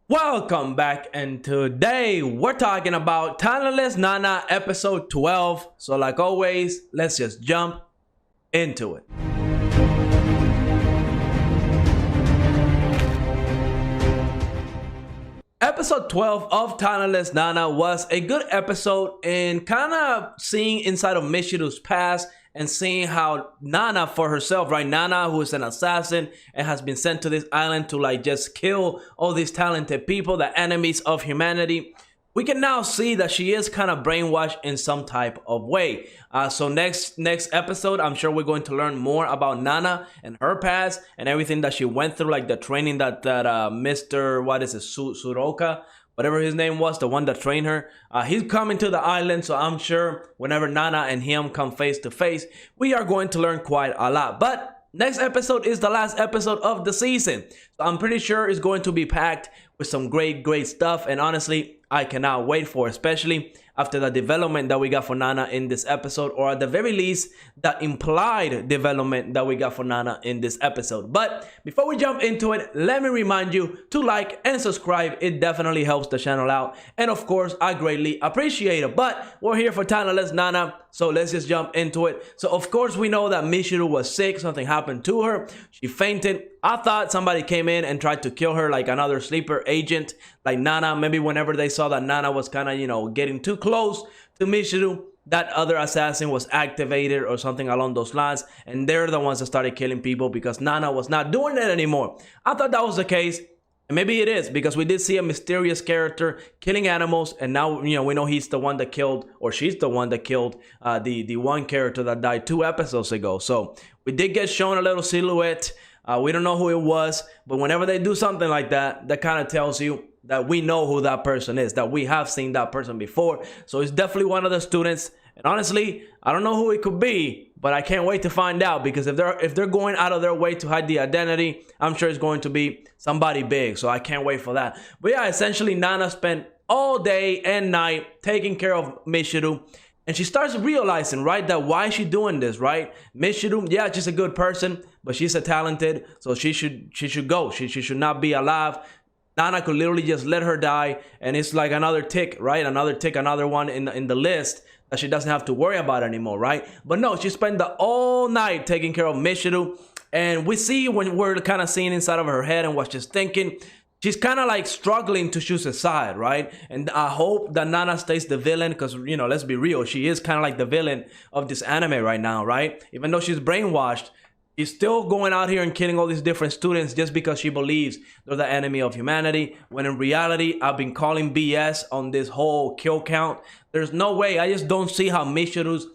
Welcome back, and today we're talking about Talentless Nana episode 12. So like always, let's just jump into it. Episode 12 of Talentless Nana was a good episode in kind of seeing inside of Michiru's past and seeing how Nana for herself, right? Nana, who is an assassin and has been sent to this island to like just kill all these talented people, the enemies of humanity. We can now see that she is kind of brainwashed in some type of way. So next episode, I'm sure we're going to learn more about Nana and her past and everything that she went through, like the training that Mr. what is it, Suroka, whatever his name was, the one that trained her. He's coming to the island, so I'm sure whenever Nana and him come face to face, we are going to learn quite a lot. But next episode is the last episode of the season, so I'm pretty sure it's going to be packed with some great stuff, and honestly, I cannot wait for, especially after the development that we got for Nana in this episode, or at the very least, the implied development that we got for Nana in this episode. But before we jump into it, let me remind you to like and subscribe. It definitely helps the channel out, and of course, I greatly appreciate it. But we're here for Talentless Nana, so let's just jump into it. So of course, we know that Michiru was sick. Something happened to her. She fainted. I thought somebody came in and tried to kill her, like another sleeper agent, like Nana. Maybe whenever they saw that Nana was kind of, getting too close to Michiru, that other assassin was activated or something along those lines. And they're the ones that started killing people because Nana was not doing it anymore. I thought that was the case. And maybe it is, because we did see a mysterious character killing animals, and now we know he's the one that killed, or she's the one that killed the one character that died 2 episodes ago. So we did get shown a little silhouette. We don't know who it was, but whenever they do something like that, that kind of tells you that we know who that person is, that we have seen that person before. So it's definitely one of the students. And honestly, I don't know who it could be, but I can't wait to find out, because if they're going out of their way to hide the identity, I'm sure it's going to be somebody big. So I can't wait for that. But yeah, essentially Nana spent all day and night taking care of Michiru. And she starts realizing, right, that why is she doing this, right? Michiru, yeah, she's a good person, but she's a talented, so she should go. She should not be alive. Nana could literally just let her die, and it's like another tick, right? Another tick, another one in the list that she doesn't have to worry about anymore, right? But no, she spent the all night taking care of Michiru, and we see when we're kind of seeing inside of her head and what she's thinking. She's kind of like struggling to choose a side, right? And I hope that Nana stays the villain, because, let's be real, she is kind of like the villain of this anime right now, right? Even though she's brainwashed, she's still going out here and killing all these different students just because she believes they're the enemy of humanity. When in reality, I've been calling BS on this whole kill count. There's no way. I just don't see how Michiru's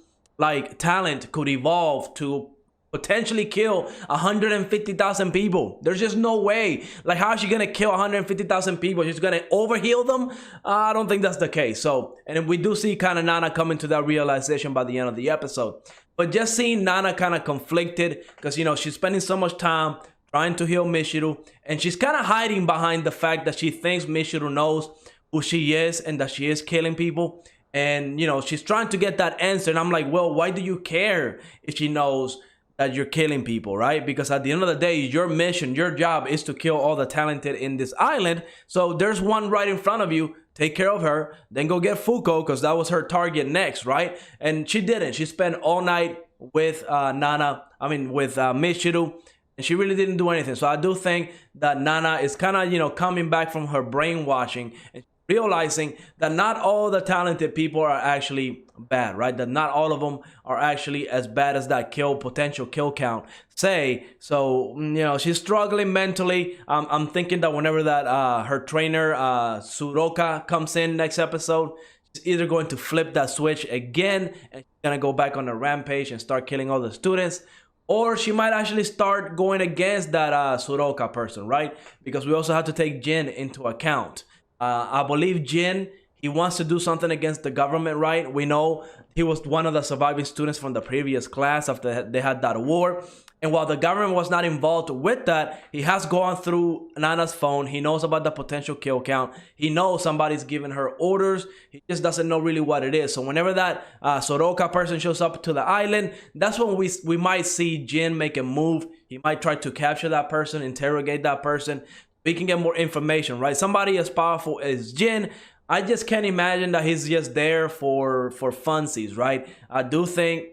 talent could evolve to potentially kill 150,000 people. There's just no way. Like, how is she gonna kill 150,000 people? She's gonna overheal them? I don't think that's the case. So, and we do see kind of Nana coming to that realization by the end of the episode. But just seeing Nana kind of conflicted, because she's spending so much time trying to heal Michiru, and she's kind of hiding behind the fact that she thinks Michiru knows who she is and that she is killing people. And she's trying to get that answer, and I'm like, well, why do you care if she knows that you're killing people, right? Because at the end of the day, your mission, your job is to kill all the talented in this island. So there's one right in front of you. Take care of her, then go get Fuko, because that was her target next, right? And she didn't. She spent all night with with Michiru, and she really didn't do anything. So I do think that Nana is kind of, coming back from her brainwashing and realizing that not all the talented people are actually bad, right? That not all of them are actually as bad as that potential kill count say. So she's struggling mentally. I'm thinking that whenever that her trainer Suroka comes in next episode, she's either going to flip that switch again and she's gonna go back on a rampage and start killing all the students, or she might actually start going against that Suroka person, right? Because we also have to take Jin into account. I believe Jin, he wants to do something against the government, right? We know he was one of the surviving students from the previous class after they had that war. And while the government was not involved with that, he has gone through Nana's phone. He knows about the potential kill count. He knows somebody's giving her orders. He just doesn't know really what it is. So whenever that Soroka person shows up to the island, that's when we might see Jin make a move. He might try to capture that person, interrogate that person, we can get more information, right? Somebody as powerful as Jin, I just can't imagine that he's just there for funsies, right? I do think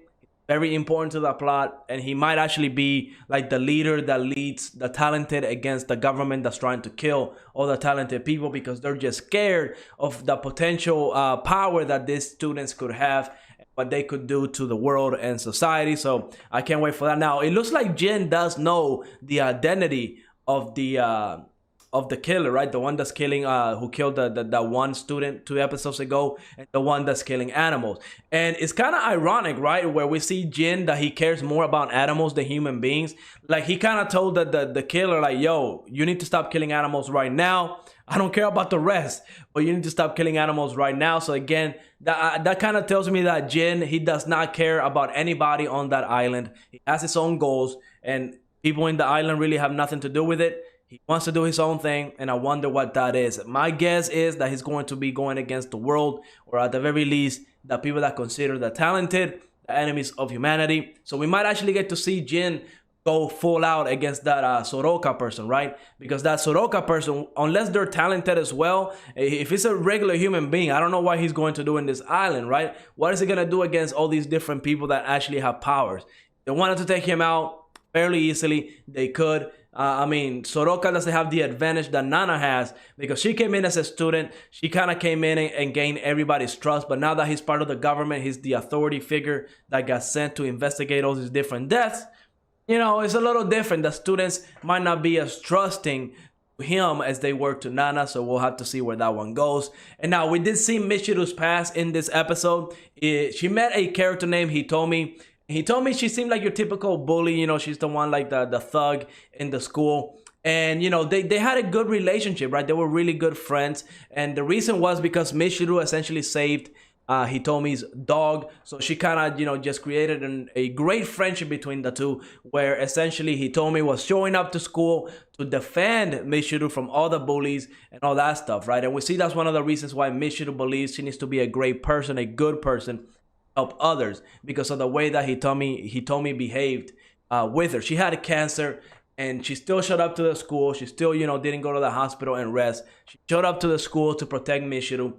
very important to the plot, and he might actually be like the leader that leads the talented against the government that's trying to kill all the talented people, because they're just scared of the potential power that these students could have, what they could do to the world and society. So I can't wait for that. Now it looks like Jin does know the identity of the killer, right? The one that's killing, who killed the one student 2 episodes ago, and the one that's killing animals. And it's kind of ironic, right? Where we see Jin, that he cares more about animals than human beings. Like, he kind of told the killer, like, yo, you need to stop killing animals right now. I don't care about the rest, but you need to stop killing animals right now. So again, that kind of tells me that Jin, he does not care about anybody on that island. He has his own goals, and people in the island really have nothing to do with it. He wants to do his own thing, and I wonder what that is. My guess is that he's going to be going against the world, or at the very least, the people that consider the talented the enemies of humanity. So we might actually get to see Jin go full out against that Soroka person, right? Because that Soroka person, unless they're talented as well, if it's a regular human being, I don't know what he's going to do in this island, right? What is he going to do against all these different people that actually have powers? They wanted to take him out fairly easily. They could. I mean, Soroka doesn't have the advantage that Nana has, because she came in as a student. She kind of came in and gained everybody's trust. But now that he's part of the government, he's the authority figure that got sent to investigate all these different deaths. You know, it's a little different. The students might not be as trusting to him as they were to Nana. So we'll have to see where that one goes. And now we did see Michirus pass in this episode. She met a character named Hitomi. He told me she seemed like your typical bully. You know, she's the one, like the thug in the school. And, you know, they had a good relationship, right? They were really good friends. And the reason was because Michiru essentially saved Hitomi's dog. So she kind of, you know, just created a great friendship between the two, where essentially Hitomi was showing up to school to defend Michiru from all the bullies and all that stuff, right? And we see that's one of the reasons why Michiru believes she needs to be a great person, a good person, help others, because of the way that Hitomi behaved with her. She had cancer, and she still showed up to the school. She still, you know, didn't go to the hospital and rest. She showed up to the school to protect Michiru.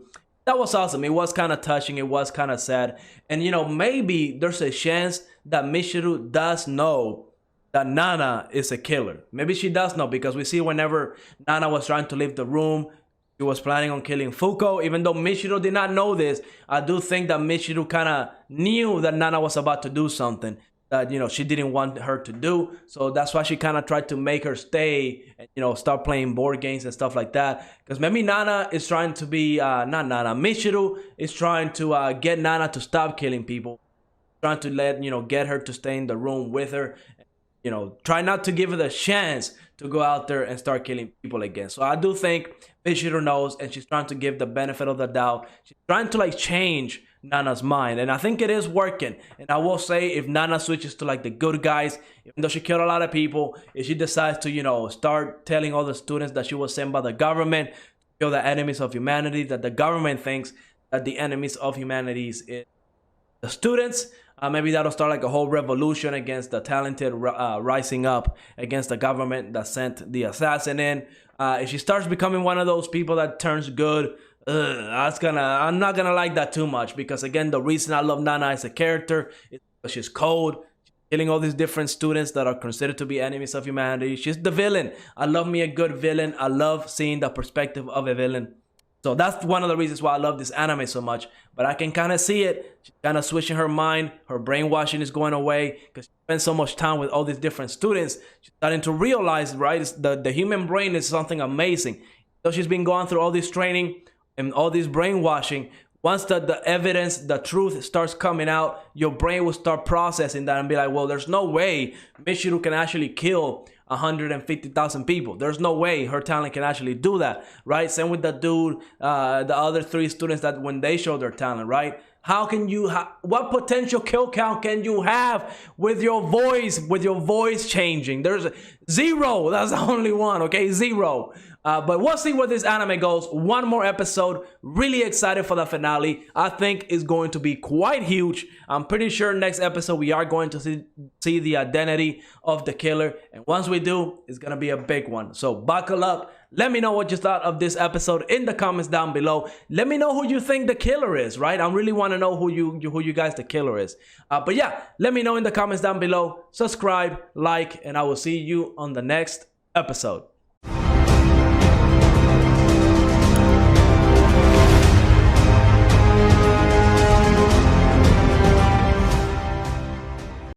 That was awesome. It was kind of touching. It was kind of sad. And, you know, maybe there's a chance that Michiru does know that Nana is a killer. Maybe she does know, because we see whenever Nana was trying to leave the room, she was planning on killing Fuko. Even though Michiru did not know this, I do think that Michiru kind of knew that Nana was about to do something that, you know, she didn't want her to do. So that's why she kind of tried to make her stay and, you know, start playing board games and stuff like that. Because maybe Nana is trying to be, Michiru is trying to get Nana to stop killing people. Trying to get her to stay in the room with her. You know, try not to give her the chance to go out there and start killing people again. So I do think Michiru knows, and she's trying to give the benefit of the doubt. She's trying to, like, change Nana's mind, and I think it is working. And I will say, if Nana switches to, like, the good guys, even though she killed a lot of people, if she decides to, you know, start telling all the students that she was sent by the government to kill the enemies of humanity, that the government thinks that the enemies of humanity is the students, maybe that'll start like a whole revolution against the talented, rising up against the government that sent the assassin in. If she starts becoming one of those people that turns good, I'm not gonna like that too much, because again, the reason I love Nana as a character is because she's cold. She's killing all these different students that are considered to be enemies of humanity. She's the villain. I love me a good villain. I love seeing the perspective of a villain. So that's one of the reasons why I love this anime so much. But I can kind of see it. She's kind of switching her mind. Her brainwashing is going away because she spends so much time with all these different students. She's starting to realize, right, the human brain is something amazing. So she's been going through all this training and all this brainwashing. Once the evidence, the truth starts coming out, your brain will start processing that and be like, well, there's no way Michiru can actually kill 150,000 people. There's no way her talent can actually do that, right? Same with the dude, the other 3 students that when they show their talent, right? How can you, what potential kill count can you have with your voice changing? There's 0. That's the only one, okay? 0. But we'll see where this anime goes. One more episode. Really excited for the finale. I think it's going to be quite huge. I'm pretty sure next episode we are going to see the identity of the killer. And once we do, it's going to be a big one. So buckle up. Let me know what you thought of this episode in the comments down below. Let me know who you think the killer is, right? I really want to know who you guys the killer is. But yeah, let me know in the comments down below. Subscribe, like, and I will see you on the next episode.